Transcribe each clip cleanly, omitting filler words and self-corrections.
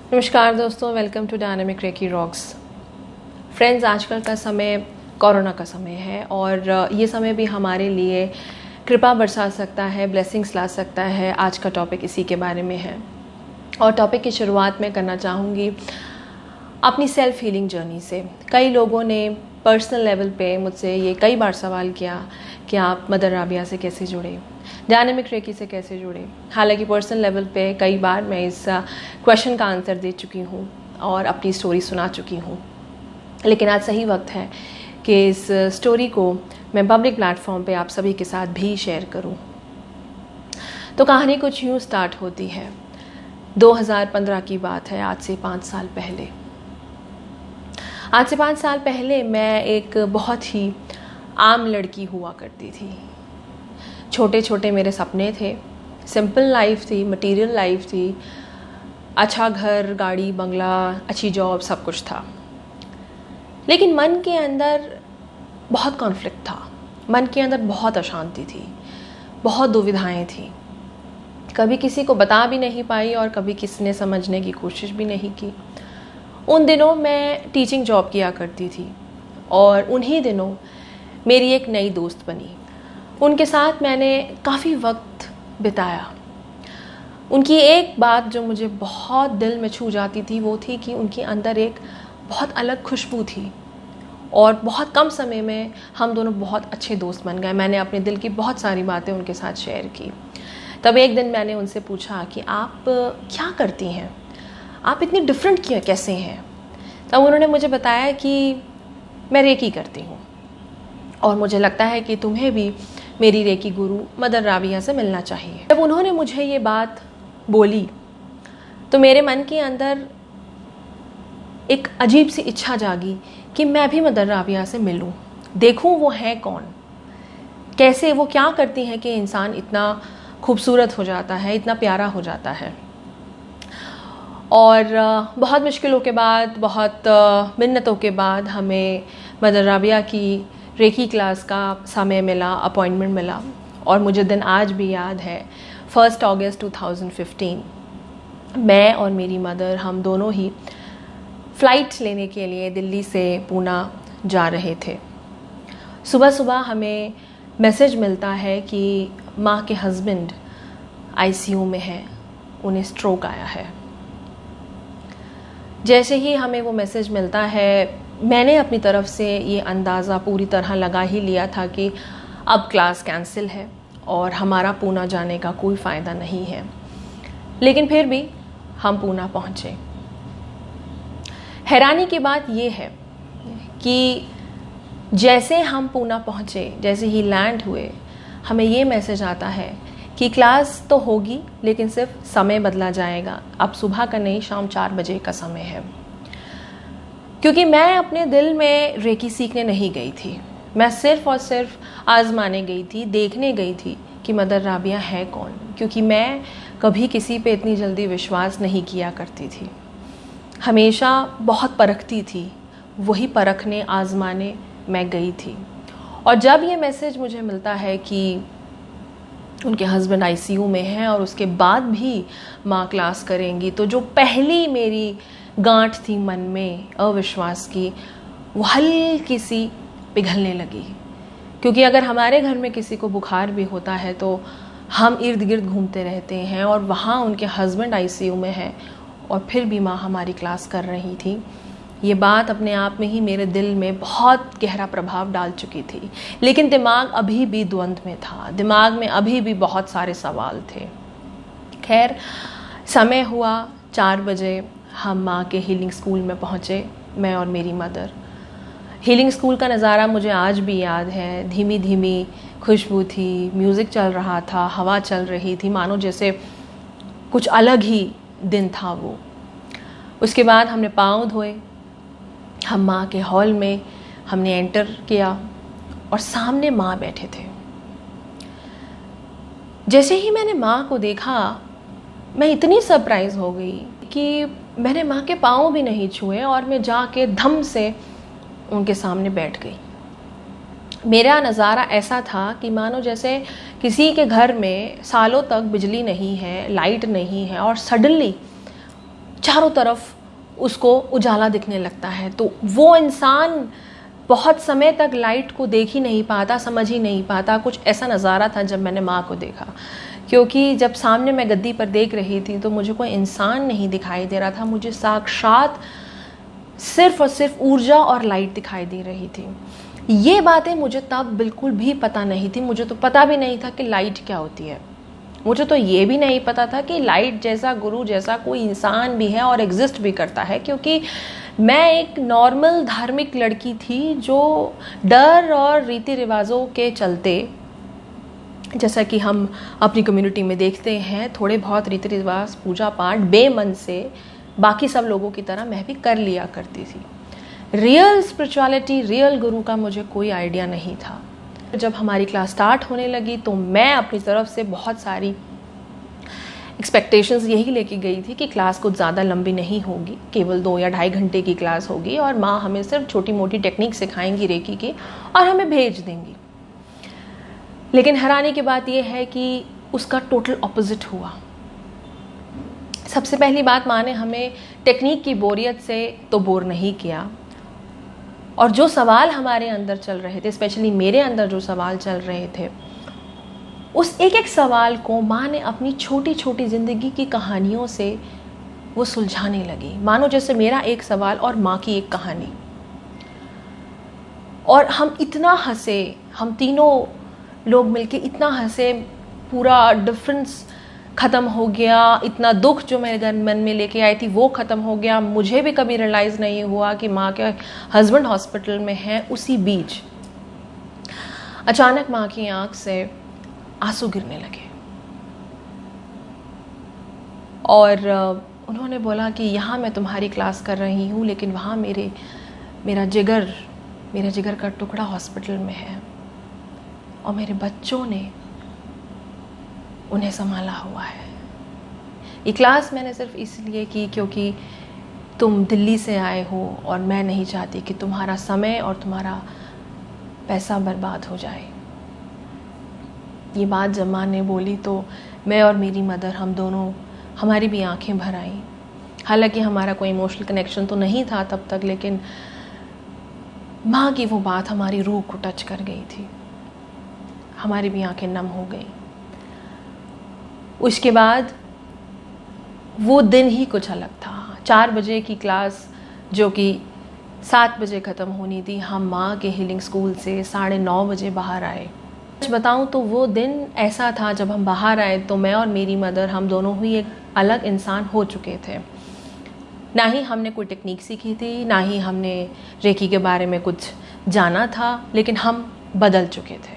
नमस्कार दोस्तों, welcome to dynamic reiki rocks. Friends, आजकल का समय कोरोना का समय है और ये समय भी हमारे लिए कृपा बरसा सकता है, ब्लेसिंग्स ला सकता है। आज का टॉपिक इसी के बारे में है और टॉपिक की शुरुआत मैं करना चाहूँगी अपनी सेल्फ हीलिंग जर्नी से। कई लोगों ने पर्सनल लेवल पे मुझसे ये कई बार सवाल किया कि आप मदर राबिया से कैसे जुड़े, डायनामिक रेकी से कैसे जुड़े। हालांकि पर्सनल लेवल पे कई बार मैं इस क्वेश्चन का आंसर दे चुकी हूँ और अपनी स्टोरी सुना चुकी हूँ, लेकिन आज सही वक्त है कि इस स्टोरी को मैं पब्लिक प्लेटफॉर्म पे आप सभी के साथ भी शेयर करूँ। तो कहानी कुछ यूँ स्टार्ट होती है। 2015 की बात है, आज से 5 साल पहले। आज से 5 साल पहले मैं एक बहुत ही आम लड़की हुआ करती थी। छोटे छोटे मेरे सपने थे, सिंपल लाइफ थी, मटेरियल लाइफ थी, अच्छा घर, गाड़ी, बंगला, अच्छी जॉब, सब कुछ था। लेकिन मन के अंदर बहुत कॉन्फ्लिक्ट था, मन के अंदर बहुत अशांति थी, बहुत दुविधाएं थी। कभी किसी को बता भी नहीं पाई और कभी किसी ने समझने की कोशिश भी नहीं की। उन दिनों मैं टीचिंग जॉब किया करती थी और उन्हीं दिनों मेरी एक नई दोस्त बनी। उनके साथ मैंने काफ़ी वक्त बिताया। उनकी एक बात जो मुझे बहुत दिल में छू जाती थी वो थी कि उनके अंदर एक बहुत अलग खुशबू थी और बहुत कम समय में हम दोनों बहुत अच्छे दोस्त बन गए। मैंने अपने दिल की बहुत सारी बातें उनके साथ शेयर की। तब एक दिन मैंने उनसे पूछा कि आप क्या करती हैं, आप इतनी डिफरेंट कैसे हैं। तब उन्होंने मुझे बताया कि मैं रेकी करती हूँ और मुझे लगता है कि तुम्हें भी मेरी रेकी गुरु मदर राबिया से मिलना चाहिए। जब उन्होंने मुझे ये बात बोली तो मेरे मन के अंदर एक अजीब सी इच्छा जागी कि मैं भी मदर राबिया से मिलूं, देखूं वो है कौन, कैसे, वो क्या करती हैं कि इंसान इतना खूबसूरत हो जाता है, इतना प्यारा हो जाता है। और बहुत मुश्किलों के बाद, बहुत मिन्नतों के बाद हमें मदर राबिया की रेकी क्लास का समय मिला, अपॉइंटमेंट मिला। और मुझे दिन आज भी याद है, 1 अगस्त 2015। मैं और मेरी मदर, हम दोनों ही फ़्लाइट लेने के लिए दिल्ली से पूना जा रहे थे। सुबह सुबह हमें मैसेज मिलता है कि माँ के हस्बैंड आईसीयू में हैं, उन्हें स्ट्रोक आया है। जैसे ही हमें वो मैसेज मिलता है, मैंने अपनी तरफ से ये अंदाज़ा पूरी तरह लगा ही लिया था कि अब क्लास कैंसिल है और हमारा पूना जाने का कोई फ़ायदा नहीं है। लेकिन फिर भी हम पूना पहुँचे। हैरानी की बात ये है कि जैसे हम पूना पहुँचे, जैसे ही लैंड हुए, हमें ये मैसेज आता है कि क्लास तो होगी लेकिन सिर्फ समय बदला जाएगा। अब सुबह का नहीं, शाम 4 बजे का समय है। क्योंकि मैं अपने दिल में रेकी सीखने नहीं गई थी, मैं सिर्फ और सिर्फ आजमाने गई थी, देखने गई थी कि मदर राबिया है कौन। क्योंकि मैं कभी किसी पे इतनी जल्दी विश्वास नहीं किया करती थी, हमेशा बहुत परखती थी। वही परखने, आजमाने मैं गई थी। और जब ये मैसेज मुझे मिलता है कि उनके हस्बैंड आईसीयू में हैं और उसके बाद भी माँ क्लास करेंगी, तो जो पहली मेरी गांठ थी मन में अविश्वास की, वो हल्की सी पिघलने लगी। क्योंकि अगर हमारे घर में किसी को बुखार भी होता है तो हम इर्द गिर्द घूमते रहते हैं और वहाँ उनके हस्बैंड आईसीयू में है और फिर भी माँ हमारी क्लास कर रही थी। ये बात अपने आप में ही मेरे दिल में बहुत गहरा प्रभाव डाल चुकी थी। लेकिन दिमाग अभी भी द्वंद्व में था, दिमाग में अभी भी बहुत सारे सवाल थे। खैर, समय हुआ 4 बजे, हम माँ के हीलिंग स्कूल में पहुँचे, मैं और मेरी मदर। हीलिंग स्कूल का नज़ारा मुझे आज भी याद है। धीमी धीमी खुशबू थी, म्यूज़िक चल रहा था, हवा चल रही थी, मानो जैसे कुछ अलग ही दिन था वो। उसके बाद हमने पाँव धोए, हम माँ के हॉल में हमने एंटर किया और सामने माँ बैठे थे। जैसे ही मैंने माँ को देखा, मैं इतनी सरप्राइज़ हो गई कि मैंने माँ के पाँव भी नहीं छुए और मैं जाके धम से उनके सामने बैठ गई। मेरा नज़ारा ऐसा था कि मानो जैसे किसी के घर में सालों तक बिजली नहीं है, लाइट नहीं है और सडनली चारों तरफ उसको उजाला दिखने लगता है। तो वो इंसान बहुत समय तक लाइट को देख ही नहीं पाता, समझ ही नहीं पाता। कुछ ऐसा नज़ारा था जब मैंने माँ को देखा, क्योंकि जब सामने मैं गद्दी पर देख रही थी तो मुझे कोई इंसान नहीं दिखाई दे रहा था, मुझे साक्षात सिर्फ और सिर्फ ऊर्जा और लाइट दिखाई दे रही थी। ये बातें मुझे तब बिल्कुल भी पता नहीं थी। मुझे तो पता भी नहीं था कि लाइट क्या होती है। मुझे तो ये भी नहीं पता था कि लाइट जैसा, गुरु जैसा कोई इंसान भी है और एग्जिस्ट भी करता है, क्योंकि मैं एक नॉर्मल धार्मिक लड़की थी जो डर और रीति रिवाजों के चलते, जैसा कि हम अपनी कम्युनिटी में देखते हैं, थोड़े बहुत रीति रिवाज, पूजा पाठ बेमन से बाकी सब लोगों की तरह मैं भी कर लिया करती थी। रियल स्पिरिचुअलिटी, रियल गुरु का मुझे कोई आइडिया नहीं था। जब हमारी क्लास स्टार्ट होने लगी तो मैं अपनी तरफ से बहुत सारी एक्सपेक्टेशंस यही लेके गई थी कि क्लास कुछ ज़्यादा लंबी नहीं होगी, केवल 2 या ढाई घंटे की क्लास होगी और माँ हमें सिर्फ छोटी मोटी टेक्निक सिखाएंगी रेकी की और हमें भेज देंगी। लेकिन हैरानी की बात यह है कि उसका टोटल ऑपोजिट हुआ। सबसे पहली बात, माँ ने हमें टेक्निक की बोरियत से तो बोर नहीं किया, और जो सवाल हमारे अंदर चल रहे थे, स्पेशली मेरे अंदर जो सवाल चल रहे थे, उस एक एक सवाल को माँ ने अपनी छोटी छोटी ज़िंदगी की कहानियों से वो सुलझाने लगी। मानो जैसे मेरा एक सवाल और माँ की एक कहानी। और हम इतना हंसे, हम तीनों लोग मिलके इतना हंसे, पूरा डिफरेंस ख़त्म हो गया। इतना दुख जो मेरे मन में लेके आई थी वो ख़त्म हो गया। मुझे भी कभी रियलाइज़ नहीं हुआ कि माँ के हस्बैंड हॉस्पिटल में हैं। उसी बीच अचानक माँ की आंख से आंसू गिरने लगे और उन्होंने बोला कि यहाँ मैं तुम्हारी क्लास कर रही हूँ, लेकिन वहाँ मेरा जिगर का टुकड़ा हॉस्पिटल में है और मेरे बच्चों ने उन्हें संभाला हुआ है। ये क्लास मैंने सिर्फ इसलिए की क्योंकि तुम दिल्ली से आए हो और मैं नहीं चाहती कि तुम्हारा समय और तुम्हारा पैसा बर्बाद हो जाए। ये बात जब माँ ने बोली तो मैं और मेरी मदर, हम दोनों, हमारी भी आंखें भर आईं। हालांकि हमारा कोई इमोशनल कनेक्शन तो नहीं था तब तक, लेकिन माँ की वो बात हमारी रूह को टच कर गई थी। हमारी भी आंखें नम हो गई। उसके बाद वो दिन ही कुछ अलग था। 4 बजे की क्लास जो कि 7 बजे ख़त्म होनी थी, हम माँ के हीलिंग स्कूल से 9:30 बजे बाहर आए। सच बताऊँ तो वो दिन ऐसा था, जब हम बाहर आए तो मैं और मेरी मदर, हम दोनों ही एक अलग इंसान हो चुके थे। ना ही हमने कोई टेक्निक सीखी थी, ना ही हमने रेकी के बारे में कुछ जाना था, लेकिन हम बदल चुके थे।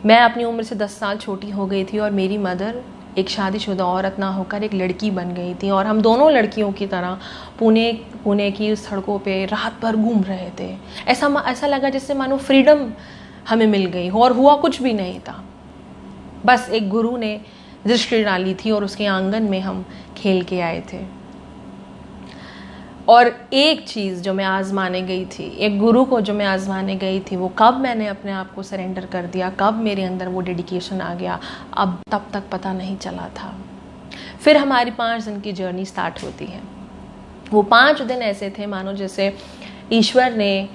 मैं अपनी उम्र से 10 साल छोटी हो गई थी और मेरी मदर एक शादीशुदा औरत ना होकर एक लड़की बन गई थी, और हम दोनों लड़कियों की तरह पुणे की सड़कों पे रात भर घूम रहे थे। ऐसा लगा जैसे मानो फ्रीडम हमें मिल गई हो, और हुआ कुछ भी नहीं था। बस एक गुरु ने दृष्टि डाली थी और उसके आंगन में हम खेल के आए थे। और एक चीज़ जो मैं आजमाने गई थी, एक गुरु को जो मैं आजमाने गई थी, वो कब मैंने अपने आप को सरेंडर कर दिया, कब मेरे अंदर वो डेडिकेशन आ गया, अब तब तक पता नहीं चला था। फिर हमारी 5 दिन की जर्नी स्टार्ट होती है। वो 5 दिन ऐसे थे मानो जैसे ईश्वर ने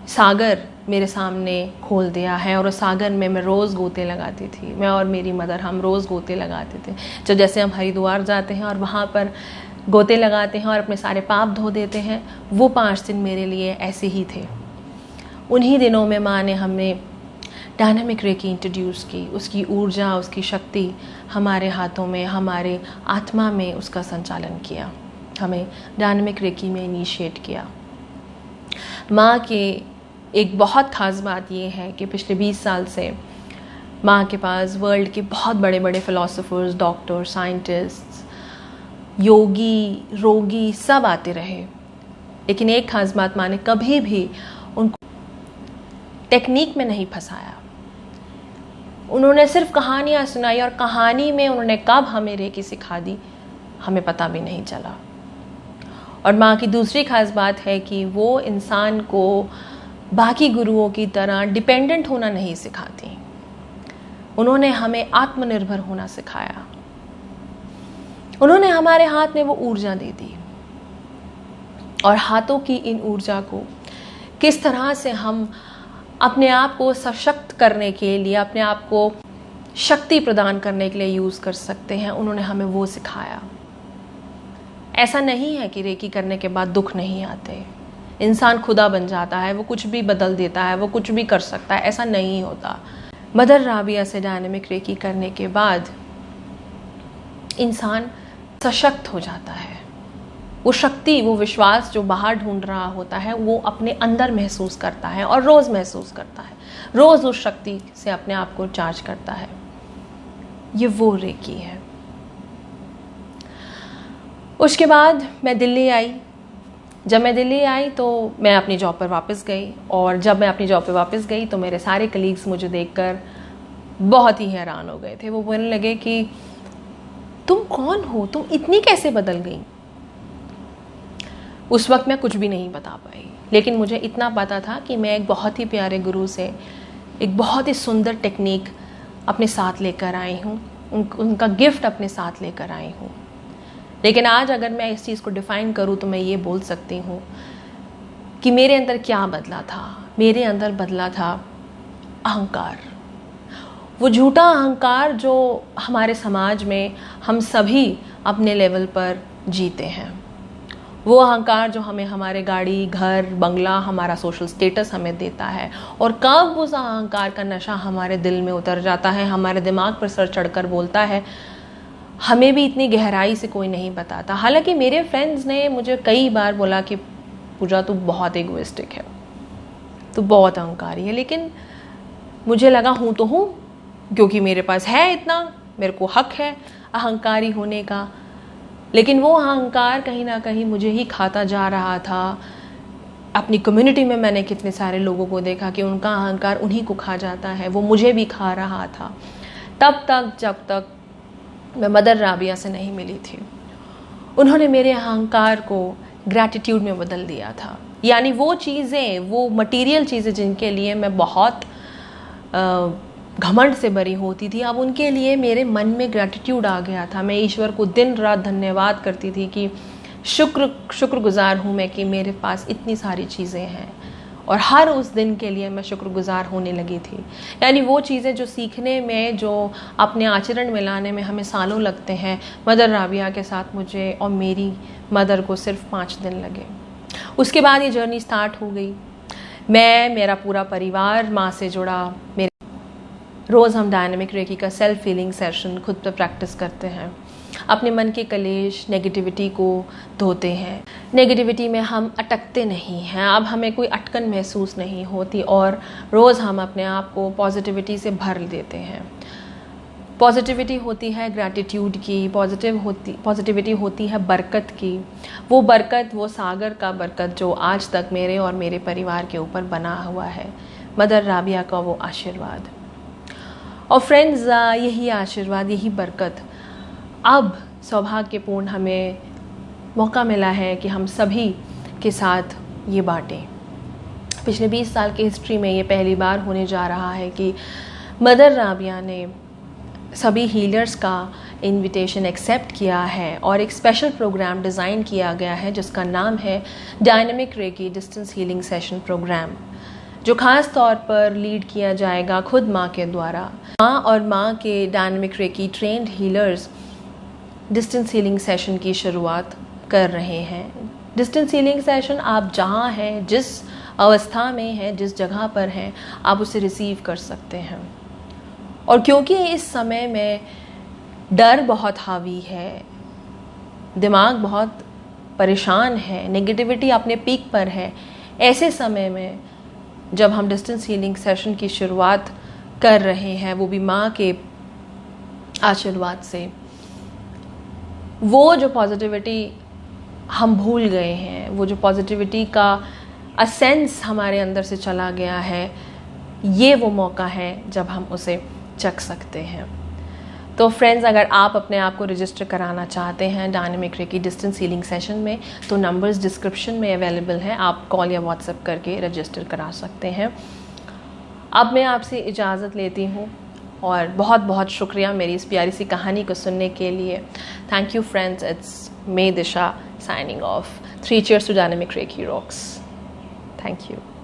सागर मेरे सामने खोल दिया है, और उस सागर में मैं रोज़ गोते लगाती थी। मैं और मेरी मदर, हम रोज़ गोते लगाते थे। जब जैसे हम हरिद्वार जाते हैं और वहाँ पर गोते लगाते हैं और अपने सारे पाप धो देते हैं, वो 5 दिन मेरे लिए ऐसे ही थे। उन्हीं दिनों में माँ ने हमें डायनामिक रेकी इंट्रोड्यूस की। उसकी ऊर्जा, उसकी शक्ति हमारे हाथों में, हमारे आत्मा में उसका संचालन किया, हमें डायनामिक रेकी में इनिशिएट किया। माँ के एक बहुत ख़ास बात ये है कि पिछले 20 साल से माँ के पास वर्ल्ड के बहुत बड़े बड़े फ़िलासफ़र्स, डॉक्टर, साइंटिस्ट, योगी, रोगी सब आते रहे, लेकिन एक ख़ास बात, माँ ने कभी भी उनको टेक्निक में नहीं फंसाया। उन्होंने सिर्फ कहानियाँ सुनाई, और कहानी में उन्होंने कब हमें रेकी सिखा दी हमें पता भी नहीं चला। और माँ की दूसरी ख़ास बात है कि वो इंसान को बाकी गुरुओं की तरह डिपेंडेंट होना नहीं सिखाती। उन्होंने हमें आत्मनिर्भर होना सिखाया। उन्होंने हमारे हाथ में वो ऊर्जा दे दी, और हाथों की इन ऊर्जा को किस तरह से हम अपने आप को सशक्त करने के लिए, अपने आप को शक्ति प्रदान करने के लिए यूज़ कर सकते हैं, उन्होंने हमें वो सिखाया। ऐसा नहीं है कि रेकी करने के बाद दुख नहीं आते, इंसान खुदा बन जाता है, वो कुछ भी बदल देता है, वो कुछ भी कर सकता है, ऐसा नहीं होता। मदर राबिया से डायनेमिक रेकी करने के बाद इंसान सशक्त हो जाता है। वो शक्ति, वो विश्वास जो बाहर ढूंढ रहा होता है, वो अपने अंदर महसूस करता है, और रोज़ महसूस करता है, रोज़ उस शक्ति से अपने आप को चार्ज करता है। ये वो रेकी है। उसके बाद मैं दिल्ली आई। जब मैं दिल्ली आई तो मैं अपनी जॉब पर वापस गई, और जब मैं अपनी जॉब पर वापस गई तो मेरे सारे कलीग्स मुझे देखकर बहुत ही हैरान हो गए थे। वो बोलने लगे कि तुम कौन हो, तुम इतनी कैसे बदल गई। उस वक्त मैं कुछ भी नहीं बता पाई, लेकिन मुझे इतना पता था कि मैं एक बहुत ही प्यारे गुरु से एक बहुत ही सुंदर टेक्निक अपने साथ लेकर आई हूँ, उनका गिफ्ट अपने साथ लेकर आई हूँ। लेकिन आज अगर मैं इस चीज़ को डिफ़ाइन करूँ तो मैं ये बोल सकती हूँ कि मेरे अंदर क्या बदला था। मेरे अंदर बदला था अहंकार, वो झूठा अहंकार जो हमारे समाज में हम सभी अपने लेवल पर जीते हैं। वो अहंकार जो हमें हमारे गाड़ी, घर, बंगला, हमारा सोशल स्टेटस हमें देता है, और कब उस अहंकार का नशा हमारे दिल में उतर जाता है, हमारे दिमाग पर सर चढ़कर बोलता है, हमें भी इतनी गहराई से कोई नहीं बताता। हालांकि मेरे फ्रेंड्स ने मुझे कई बार बोला कि पूजा तू बहुत एगोइस्टिक है, तू बहुत अहंकारी है, लेकिन मुझे लगा हूँ तो हूँ, क्योंकि मेरे पास है इतना, मेरे को हक है अहंकारी होने का। लेकिन वो अहंकार कहीं ना कहीं मुझे ही खाता जा रहा था। अपनी कम्युनिटी में मैंने कितने सारे लोगों को देखा कि उनका अहंकार उन्हीं को खा जाता है, वो मुझे भी खा रहा था। तब तक जब तक मैं मदर राबिया से नहीं मिली थी। उन्होंने मेरे अहंकार को ग्रैटिट्यूड में बदल दिया था। यानी वो चीज़ें, वो मटेरियल चीज़ें जिनके लिए मैं बहुत घमंड से भरी होती थी, अब उनके लिए मेरे मन में ग्रैटिट्यूड आ गया था। मैं ईश्वर को दिन रात धन्यवाद करती थी कि शुक्रगुजार हूँ मैं कि मेरे पास इतनी सारी चीज़ें हैं, और हर उस दिन के लिए मैं शुक्रगुजार होने लगी थी। यानी वो चीज़ें जो सीखने में, जो अपने आचरण में लाने में हमें सालों लगते हैं, मदर राबिया के साथ मुझे और मेरी मदर को सिर्फ 5 दिन लगे। उसके बाद ये जर्नी स्टार्ट हो गई। मैं, मेरा पूरा परिवार माँ से जुड़ा। मेरे रोज़ हम डायनेमिक रेकी का सेल्फ फीलिंग सेशन खुद पर प्रैक्टिस करते हैं। अपने मन के कलेश, नेगेटिविटी को धोते हैं। नेगेटिविटी में हम अटकते नहीं हैं, अब हमें कोई अटकन महसूस नहीं होती, और रोज़ हम अपने आप को पॉजिटिविटी से भर देते हैं। पॉजिटिविटी होती है ग्रैटिट्यूड की, पॉजिटिविटी होती है बरकत की। वो बरकत, वो सागर का बरकत जो आज तक मेरे और मेरे परिवार के ऊपर बना हुआ है, मदर राबिया का वो आशीर्वाद। और फ्रेंड्स, यही आशीर्वाद, यही बरकत अब सौभाग्यपूर्ण हमें मौका मिला है कि हम सभी के साथ ये बांटें। पिछले 20 साल की हिस्ट्री में ये पहली बार होने जा रहा है कि मदर राबिया ने सभी हीलर्स का इनविटेशन एक्सेप्ट किया है, और एक स्पेशल प्रोग्राम डिज़ाइन किया गया है जिसका नाम है dynamic reiki distance healing session program, जो ख़ास तौर पर लीड किया जाएगा खुद माँ के द्वारा। माँ और माँ के dynamic reiki trained healers distance healing session की शुरुआत कर रहे हैं। डिस्टेंस हीलिंग सेशन आप जहाँ हैं, जिस अवस्था में हैं, जिस जगह पर हैं, आप उसे रिसीव कर सकते हैं। और क्योंकि इस समय में डर बहुत हावी है, दिमाग बहुत परेशान है, नेगेटिविटी अपने पीक पर है, ऐसे समय में जब हम डिस्टेंस हीलिंग सेशन की शुरुआत कर रहे हैं, वो भी माँ के आशीर्वाद से, वो जो पॉजिटिविटी हम भूल गए हैं, वो जो पॉजिटिविटी का असेंस हमारे अंदर से चला गया है, ये वो मौका है जब हम उसे चख सकते हैं। तो फ्रेंड्स, अगर आप अपने आप को रजिस्टर कराना चाहते हैं dynamic reiki distance healing session में, तो नंबर्स डिस्क्रिप्शन में अवेलेबल हैं, आप कॉल या व्हाट्सएप करके रजिस्टर करा सकते हैं। अब मैं आपसे इजाज़त लेती हूँ। और बहुत बहुत शुक्रिया मेरी इस प्यारी सी कहानी को सुनने के लिए। Thank you friends, it's may Disha signing off. 3 cheers to Dynamic Reiki Rocks. Thank you.